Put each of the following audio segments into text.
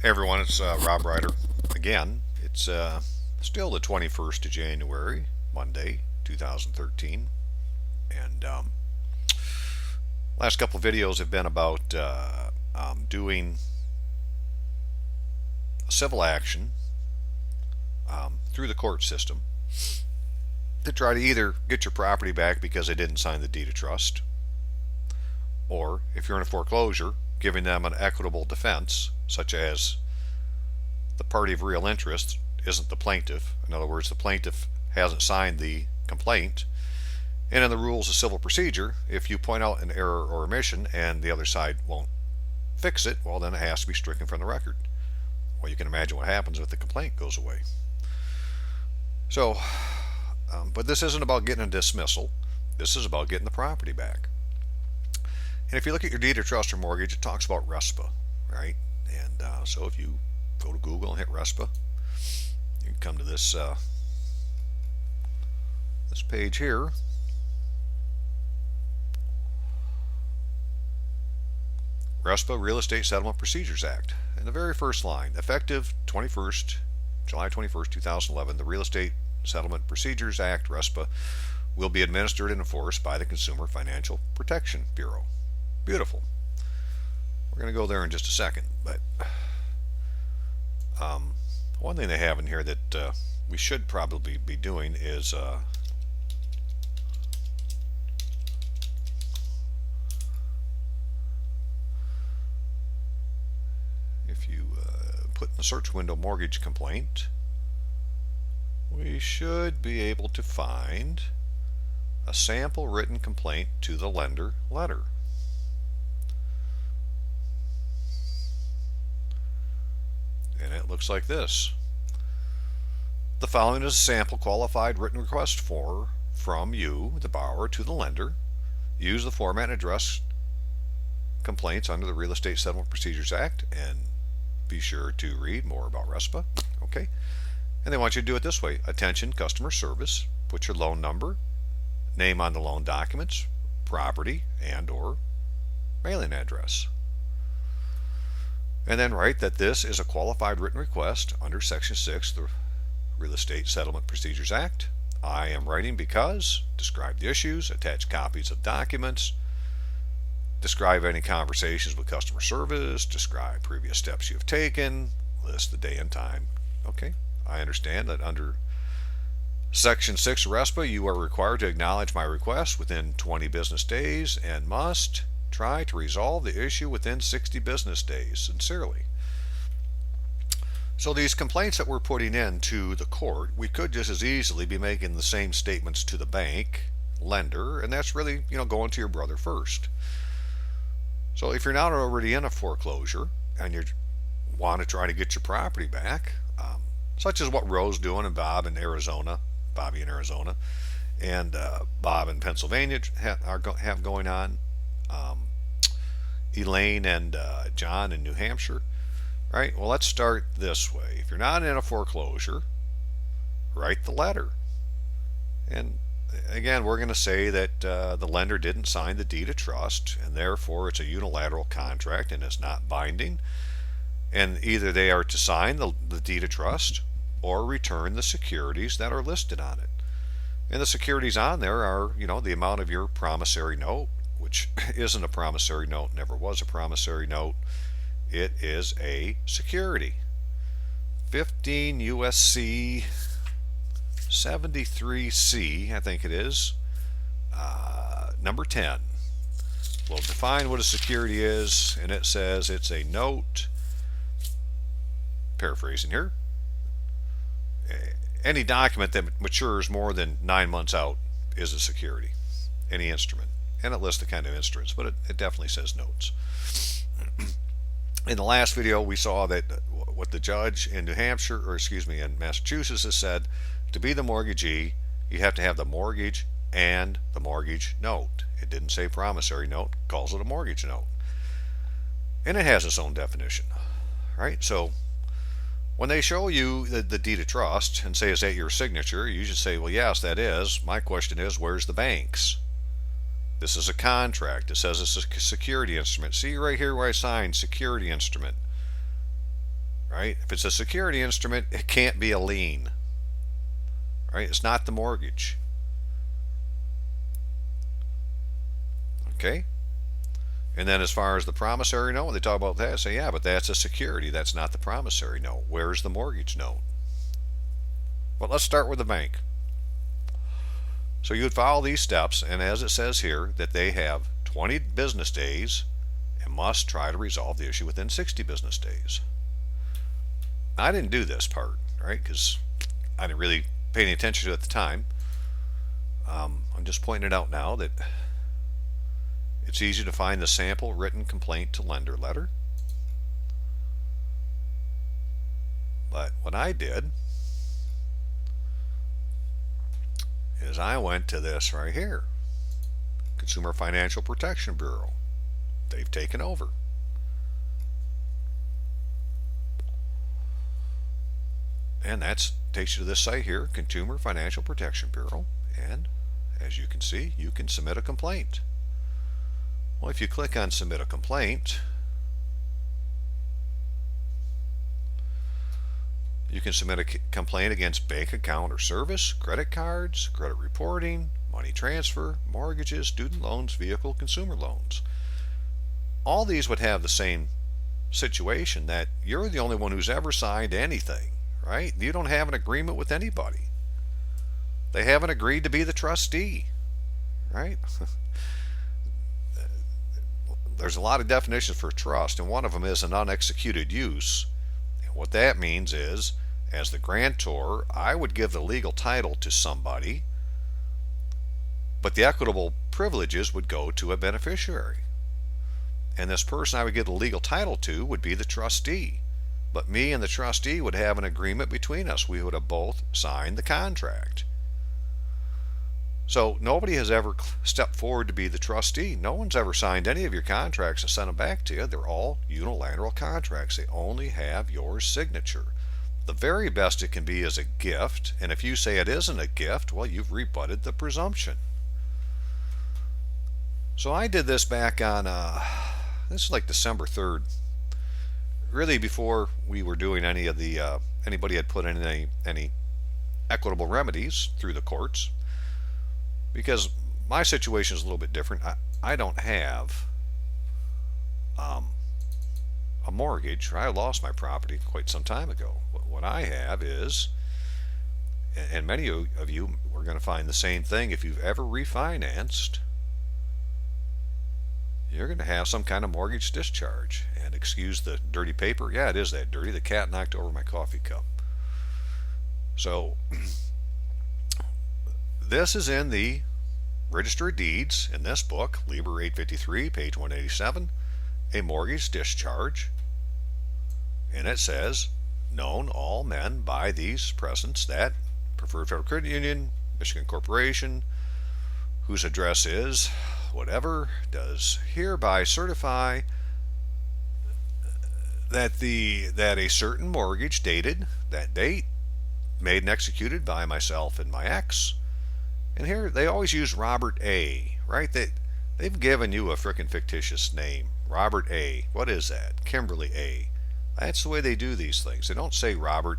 Hey everyone, it's Rob Ryder again. It's still the 21st of January, Monday, 2013. And last couple of videos have been about doing civil action through the court system to try to either get your property back because they didn't sign the deed of trust, or if you're in a foreclosure, giving them an equitable defense, such as the party of real interest isn't the plaintiff. In other words, the plaintiff hasn't signed the complaint. And in the rules of civil procedure, if you point out an error or omission and the other side won't fix it, well, then it has to be stricken from the record. Well, you can imagine what happens if the complaint goes away. So, but this isn't about getting a dismissal. This is about getting the property back. And if you look at your deed of trust or mortgage, it talks about RESPA, right? And so if you go to Google and hit RESPA, you can come to this this page here. RESPA, Real Estate Settlement Procedures Act. And the very first line, effective July 21st, 2011, the Real Estate Settlement Procedures Act, RESPA, will be administered and enforced by the Consumer Financial Protection Bureau. Beautiful. We're going to go there in just a second, but one thing they have in here that we should probably be doing is if you put in the search window mortgage complaint, we should be able to find a sample written complaint to the lender letter. And it looks like this. The following is a sample qualified written request from you, the borrower, to the lender. Use the format and address complaints under the Real Estate Settlement Procedures Act, and be sure to read more about RESPA. Okay. And they want you to do it this way. Attention, customer service. Put your loan number, name on the loan documents, property, and or mailing address. And then write that this is a qualified written request under Section 6 of the Real Estate Settlement Procedures Act. I am writing because, describe the issues, attach copies of documents, describe any conversations with customer service, describe previous steps you have taken, list the day and time. Okay, I understand that under Section 6 of RESPA, you are required to acknowledge my request within 20 business days and must try to resolve the issue within 60 business days. Sincerely. So these complaints that we're putting into the court, we could just as easily be making the same statements to the bank, lender, and that's really, going to your brother first. So if you're not already in a foreclosure and you want to try to get your property back, such as what Roe's doing and Bobby in Arizona, and Bob in Pennsylvania have going on, Elaine and John in New Hampshire, right? Well, let's start this way. If you're not in a foreclosure, write the letter. And again, we're going to say that the lender didn't sign the deed of trust, and therefore it's a unilateral contract and it's not binding. And either they are to sign the deed of trust or return the securities that are listed on it. And the securities on there are, the amount of your promissory note, which isn't a promissory note, never was a promissory note. It is a security. 15 USC 73C, I think it is, number 10. We'll define what a security is, and it says it's a note, paraphrasing here, any document that matures more than 9 months out is a security, any instrument. And it lists the kind of instruments, but it definitely says notes. In the last video, we saw that what the judge in in Massachusetts has said, to be the mortgagee, you have to have the mortgage and the mortgage note. It didn't say promissory note, calls it a mortgage note. And it has its own definition, right? So when they show you the deed of trust and say, is that your signature? You should say, well, yes, that is. My question is, where's the bank's? This is a contract. It says it's a security instrument. See right here where I signed security instrument. right? If it's a security instrument, it can't be a lien, right? It's not the mortgage. Okay? And then as far as the promissory note, when they talk about that, say, yeah, but that's a security. That's not the promissory note. Where's the mortgage note? Well, let's start with the bank. So you would follow these steps, and as it says here, that they have 20 business days and must try to resolve the issue within 60 business days. I didn't do this part, right, because I didn't really pay any attention to it at the time. I'm just pointing it out now that it's easy to find the sample written complaint to lender letter. But what I did is I went to this right here, Consumer Financial Protection Bureau. They've taken over. And that takes you to this site here, Consumer Financial Protection Bureau. And as you can see, you can submit a complaint. Well, if you click on Submit a Complaint, you can submit a complaint against bank account or service, credit cards, credit reporting, money transfer, mortgages, student loans, vehicle, consumer loans. All these would have the same situation, that you're the only one who's ever signed anything, right? You don't have an agreement with anybody. They haven't agreed to be the trustee, right? There's a lot of definitions for trust, and one of them is an unexecuted use. And what that means is, as the grantor, I would give the legal title to somebody, but the equitable privileges would go to a beneficiary. And this person I would give the legal title to would be the trustee. But me and the trustee would have an agreement between us. We would have both signed the contract. So nobody has ever stepped forward to be the trustee. No one's ever signed any of your contracts and sent them back to you. They're all unilateral contracts. They only have your signature. The very best it can be is a gift, and if you say it isn't a gift, well, you've rebutted the presumption. So I did this back on, this is like December 3rd. Really before we were doing any of the, anybody had put in any equitable remedies through the courts. Because my situation is a little bit different. I don't have a mortgage. I lost my property quite some time ago. What I have is, and many of you are going to find the same thing, if you've ever refinanced, you're going to have some kind of mortgage discharge. And excuse the dirty paper. Yeah, it is that dirty. The cat knocked over my coffee cup. So this is in the Register of Deeds in this book, Liber 853, page 187, a mortgage discharge. And it says, known all men by these presents that Preferred Federal Credit Union, Michigan Corporation, whose address is whatever, does hereby certify that a certain mortgage dated that date, made and executed by myself and my ex. And here they always use Robert A, right? They've given you a frickin' fictitious name. Robert A. What is that? Kimberly A. That's the way they do these things. They don't say Robert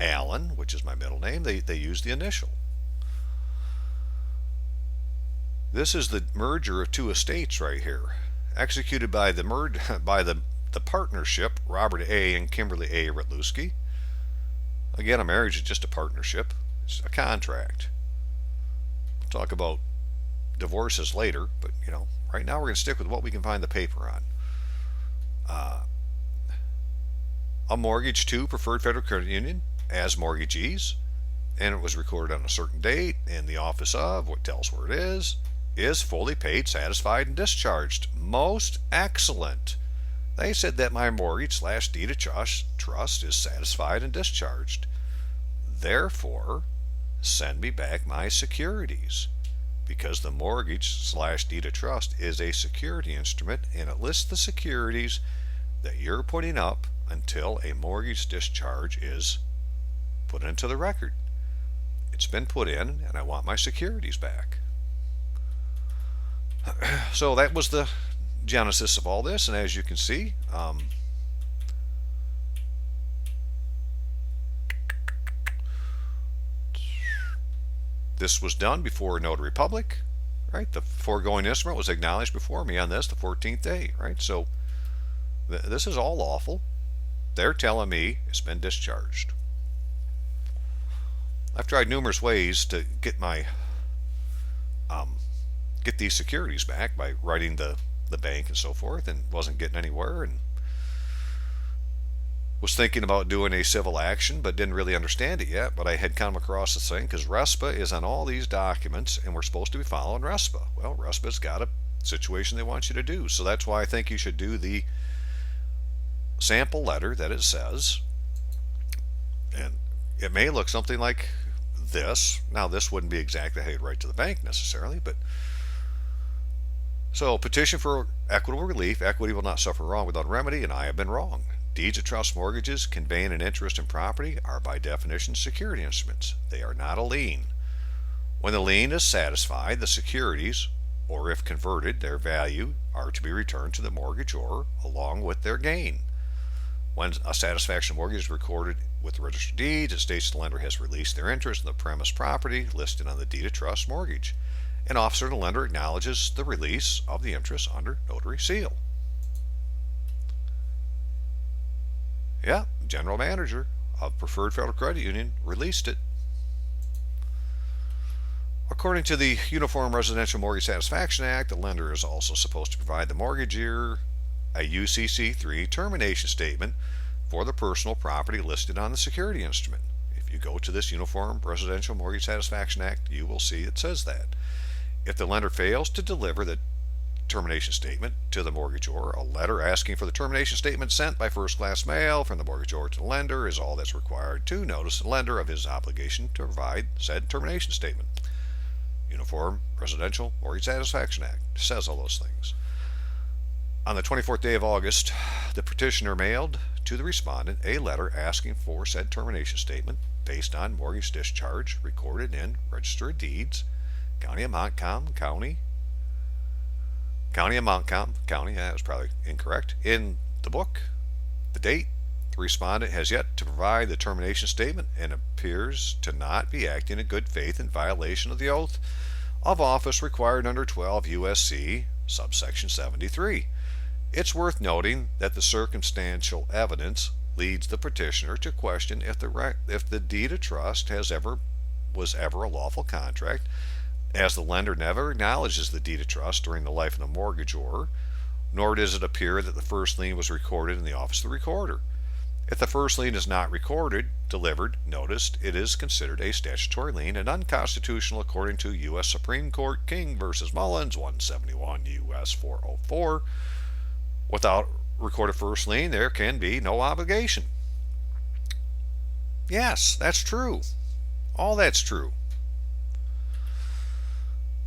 Allen, which is my middle name. They use the initial. This is the merger of two estates right here, executed by the partnership Robert A. and Kimberly A. Rytlewski. Again, a marriage is just a partnership. It's a contract. We'll talk about divorces later, but right now we're going to stick with what we can find the paper on. A mortgage to Preferred Federal Credit Union as mortgagees, and it was recorded on a certain date in the office of, what tells where it is fully paid, satisfied, and discharged. Most excellent. They said that my mortgage / deed of trust is satisfied and discharged. Therefore, send me back my securities, because the mortgage / deed of trust is a security instrument, and it lists the securities that you're putting up until a mortgage discharge is put into the record. It's been put in, and I want my securities back. So that was the genesis of all this, and as you can see, This was done before a notary public, right? The foregoing instrument was acknowledged before me on this the 14th day, right? So this is all lawful. They're telling me it's been discharged. I've tried numerous ways to get my get these securities back by writing the bank and so forth, and wasn't getting anywhere, and was thinking about doing a civil action but didn't really understand it yet. But I had come across this thing because RESPA is on all these documents and we're supposed to be following RESPA. Well, RESPA's got a situation they want you to do, so that's why I think you should do the sample letter that it says, and it may look something like this. Now, this wouldn't be exactly how you'd write to the bank necessarily, but so petition for equitable relief. Equity will not suffer wrong without remedy, and I have been wrong. Deeds of trust, mortgages conveying an interest in property are by definition security instruments. They are not a lien. When the lien is satisfied, the securities, or if converted, their value, are to be returned to the mortgagor along with their gain. When a satisfaction mortgage is recorded with the register of deeds, it states the lender has released their interest in the premise property listed on the deed of trust mortgage. An officer of the lender acknowledges the release of the interest under notary seal. Yeah, general manager of Preferred Federal Credit Union released it. According to the Uniform Residential Mortgage Satisfaction Act, the lender is also supposed to provide the mortgagor a UCC-3 termination statement for the personal property listed on the security instrument. If you go to this Uniform Residential Mortgage Satisfaction Act, you will see it says that. If the lender fails to deliver the termination statement to the mortgagor, a letter asking for the termination statement sent by first-class mail from the mortgagor to the lender is all that's required to notice the lender of his obligation to provide said termination statement. Uniform Residential Mortgage Satisfaction Act says all those things. On the 24th day of August, the petitioner mailed to the respondent a letter asking for said termination statement based on mortgage discharge recorded in Register of Deeds, County of Montcalm, County, that was probably incorrect, in the book, the date. The respondent has yet to provide the termination statement and appears to not be acting in good faith in violation of the oath of office required under 12 U.S.C. subsection 73. It's worth noting that the circumstantial evidence leads the petitioner to question if the deed of trust was ever a lawful contract, as the lender never acknowledges the deed of trust during the life of the mortgagor, nor does it appear that the first lien was recorded in the office of the recorder. If the first lien is not recorded, delivered, noticed, it is considered a statutory lien and unconstitutional according to U.S. Supreme Court King v. Mullins 171 U.S. 404. Without recorded first lien, there can be no obligation. Yes, that's true. All that's true.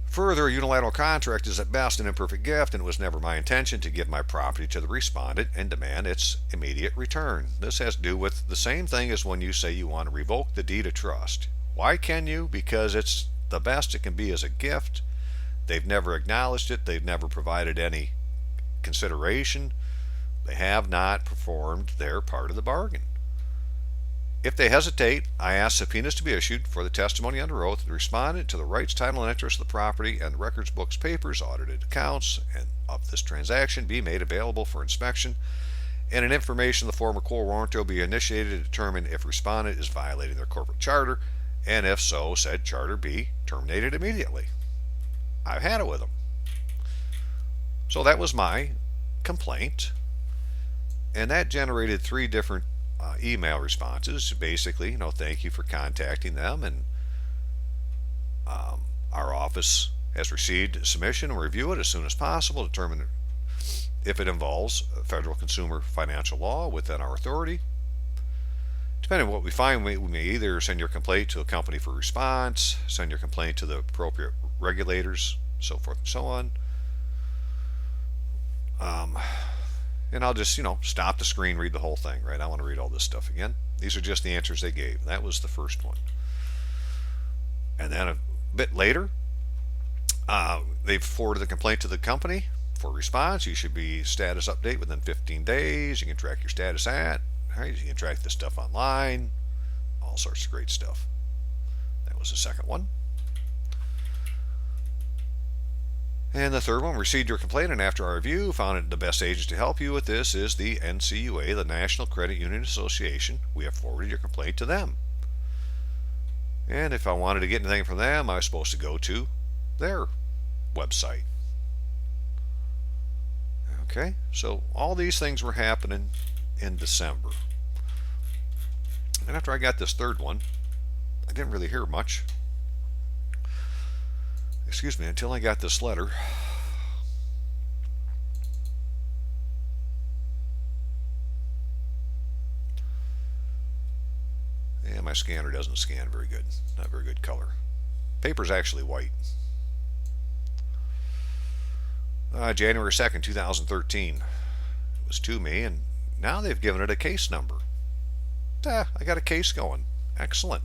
Further, a unilateral contract is at best an imperfect gift, and it was never my intention to give my property to the respondent and demand its immediate return. This has to do with the same thing as when you say you want to revoke the deed of trust. Why can you? Because it's the best it can be as a gift. They've never acknowledged it. They've never provided any consideration. They have not performed their part of the bargain. If they hesitate, I ask subpoenas to be issued for the testimony under oath of the respondent to the rights, title, and interest of the property and the records, books, papers, audited accounts, and of this transaction be made available for inspection, and an information in the form of quo warranto be initiated to determine if respondent is violating their corporate charter, and if so, said charter be terminated immediately. I've had it with them. So that was my complaint, and that generated 3 different email responses. Basically, thank you for contacting them, and our office has received a submission and will review it as soon as possible, determine if it involves federal consumer financial law within our authority. Depending on what we find, we may either send your complaint to a company for response, send your complaint to the appropriate regulators, so forth and so on. And I'll just, stop the screen, read the whole thing, right? I want to read all this stuff again. These are just the answers they gave. That was the first one. And then a bit later, they forwarded the complaint to the company for response. You should be status update within 15 days. You can track your status at. Right? You can track this stuff online. All sorts of great stuff. That was the second one. And the third one, received your complaint, and after our review, found it the best agent to help you with this is the NCUA, the National Credit Union Association. We have forwarded your complaint to them. And if I wanted to get anything from them, I was supposed to go to their website. Okay, so all these things were happening in December. And after I got this third one, I didn't really hear much. Excuse me, until I got this letter. And my scanner doesn't scan very good. Not very good color. Paper's actually white. January 2nd, 2013. It was to me, and now they've given it a case number. I got a case going. Excellent.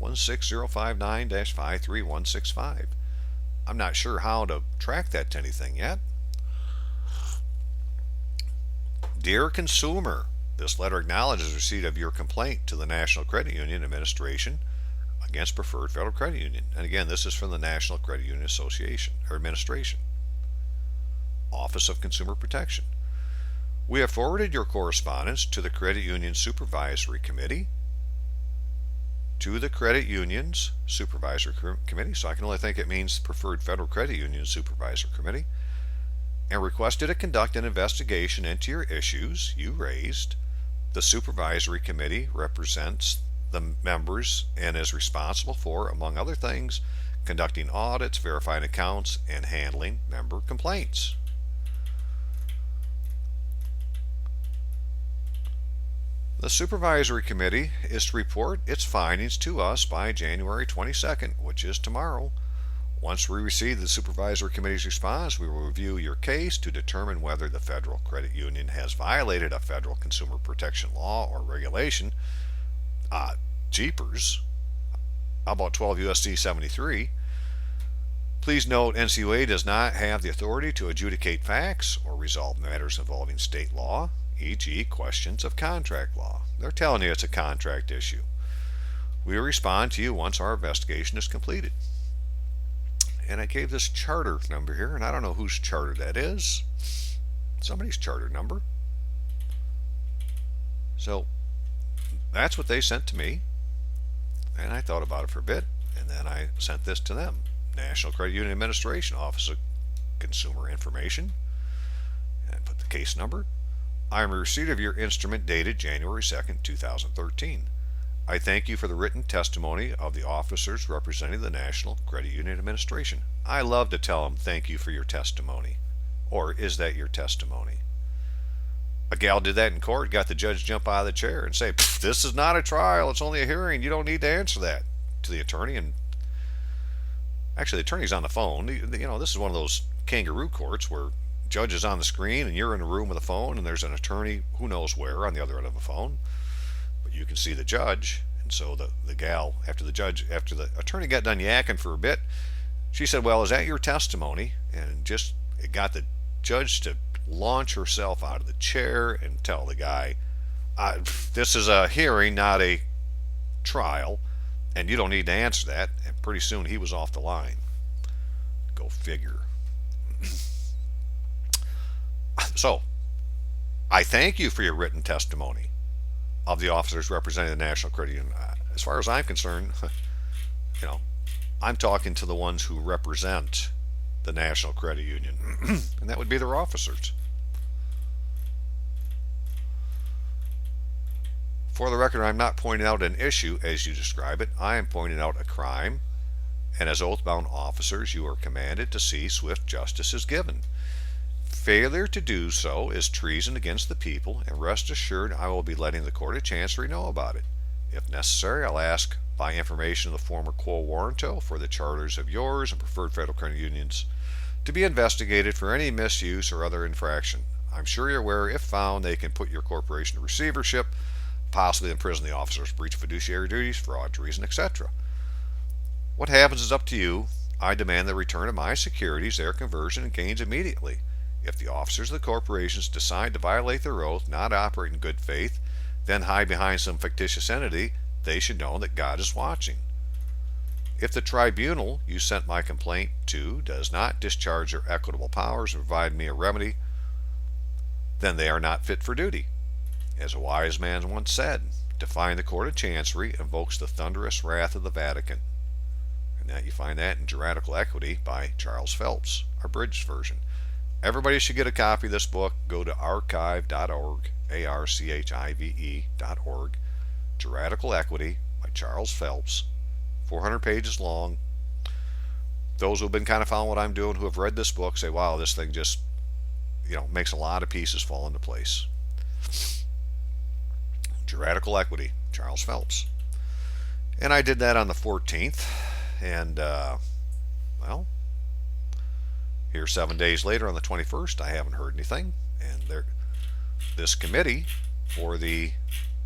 16059-536165. I'm not sure how to track that to anything yet. Dear consumer, this letter acknowledges receipt of your complaint to the National Credit Union Administration against Preferred Federal Credit Union. And again, this is from the National Credit Union Association or Administration, Office of Consumer Protection. We have forwarded your correspondence to the Credit Union Supervisory Committee, to the Credit Union's Supervisory Committee, so I can only think it means Preferred Federal Credit Union Supervisory Committee, and requested to conduct an investigation into your issues you raised. The Supervisory Committee represents the members and is responsible for, among other things, conducting audits, verifying accounts, and handling member complaints. The Supervisory Committee is to report its findings to us by January 22nd, which is tomorrow. Once we receive the Supervisory Committee's response, we will review your case to determine whether the Federal Credit Union has violated a federal consumer protection law or regulation. Jeepers. How about 12 U.S.C. 73? Please note, NCUA does not have the authority to adjudicate facts or resolve matters involving state law, e.g. questions of contract law. They're telling you it's a contract issue. We will respond to you once our investigation is completed. And I gave this charter number here, and I don't know whose charter that is. Somebody's charter number. So that's what they sent to me. And I thought about it for a bit, and then I sent this to them. National Credit Union Administration, Office of Consumer Information. And I put the case number. I am in receipt of your instrument dated January 2nd, 2013. I thank you for the written testimony of the officers representing the National Credit Union Administration. I love to tell them thank you for your testimony. Or is that your testimony? A gal did that in court, got the judge jump out of the chair and say, this is not a trial, it's only a hearing, you don't need to answer that, to the attorney. And actually the attorney's on the phone. You know, this is one of those kangaroo courts where judge is on the screen and you're in a room with a phone and there's an attorney who knows where on the other end of a phone, but you can see the judge. And so the gal, after the attorney got done yakking for a bit, she said, well, is that your testimony? And just it got the judge to launch herself out of the chair and tell the guy, this is a hearing, not a trial, and you don't need to answer that. And pretty soon he was off the line. Go figure. So, I thank you for your written testimony of the officers representing the National Credit Union. As far as I'm concerned, you know, I'm talking to the ones who represent the National Credit Union, and that would be their officers. For the record, I'm not pointing out an issue as you describe it. I am pointing out a crime, and as oath-bound officers, you are commanded to see swift justice is given. Failure to do so is treason against the people, and rest assured I will be letting the Court of Chancery know about it. If necessary, I'll ask by information of the former quo warranto for the charters of yours and Preferred Federal Credit Unions to be investigated for any misuse or other infraction. I'm sure you're aware, if found, they can put your corporation to receivership, possibly imprison the officers, breach of fiduciary duties, fraud, treason, etc. What happens is up to you. I demand the return of my securities, their conversion, and gains immediately. If the officers of the corporations decide to violate their oath, not operate in good faith, then hide behind some fictitious entity, they should know that God is watching. If the tribunal you sent my complaint to does not discharge their equitable powers and provide me a remedy, then they are not fit for duty. As a wise man once said, defying the court of chancery invokes the thunderous wrath of the Vatican. And that you find that in Juridical Equity by Charles Phelps, our abridged version. Everybody should get a copy of this book. Go to archive.org, archive.org. Juridical Equity by Charles Phelps, 400 pages long. Those who have been kind of following what I'm doing, who have read this book, say, wow, this thing just, makes a lot of pieces fall into place. Juridical Equity, Charles Phelps. And I did that on the 14th. And, here 7 days later on the 21st, I haven't heard anything. And this committee for the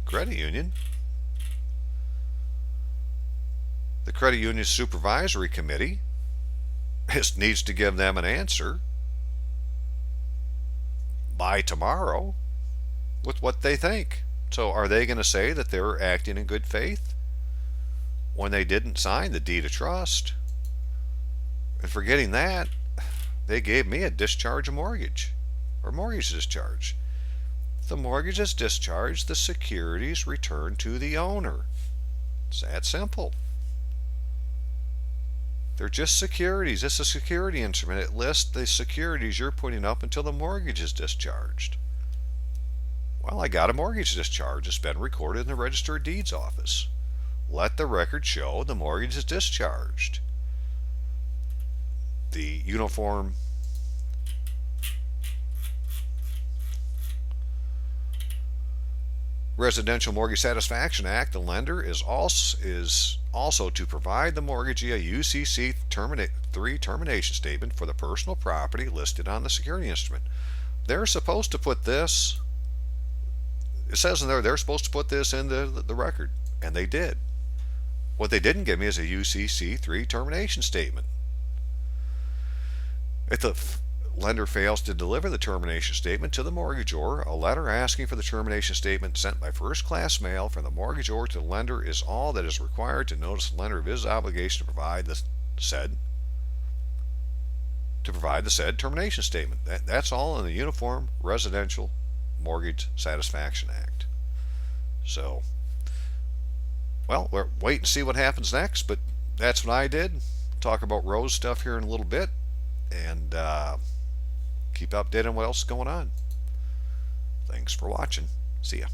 credit union, the credit union supervisory committee, needs to give them an answer by tomorrow with what they think. So are they going to say that they're acting in good faith when they didn't sign the deed of trust? And forgetting that, they gave me a discharge of mortgage, or mortgage discharge. If the mortgage is discharged, the securities return to the owner. It's that simple. They're just securities. It's a security instrument. It lists the securities you're putting up until the mortgage is discharged. Well, I got a mortgage discharge. It's been recorded in the Register of Deeds office. Let the record show the mortgage is discharged. The Uniform Residential Mortgage Satisfaction Act, the lender is also to provide the mortgagee a UCC 3 termination statement for the personal property listed on the security instrument. They're supposed to put this, it says in there, they're supposed to put this in the record, and they did. What they didn't give me is a UCC 3 termination statement. If the lender fails to deliver the termination statement to the mortgagor, a letter asking for the termination statement sent by first-class mail from the mortgagor to the lender is all that is required to notice the lender of his obligation to provide the said termination statement. That's all in the Uniform Residential Mortgage Satisfaction Act. So, well, we'll wait and see what happens next, but that's what I did. Talk about Rose stuff here in a little bit, and keep updated on what else is going on. Thanks for watching. See ya.